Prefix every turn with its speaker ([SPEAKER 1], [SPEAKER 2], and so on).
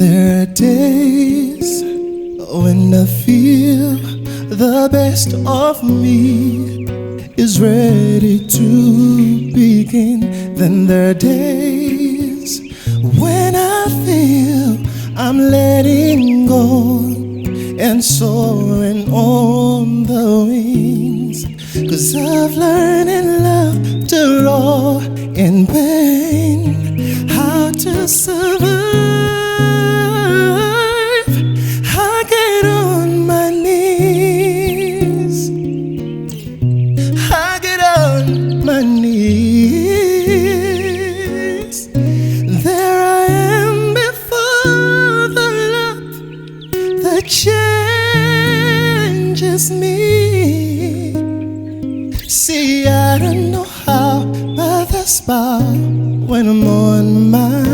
[SPEAKER 1] There are days when I feel the best of me is ready to begin. Then there are days when I feel I'm letting go and soaring on the wings. 'Cause I've learned in love to roar in pain, how to survive. I get on my knees, I get on my knees. There I am before the love that changes me. See, I don't know how, but that's about when I'm on my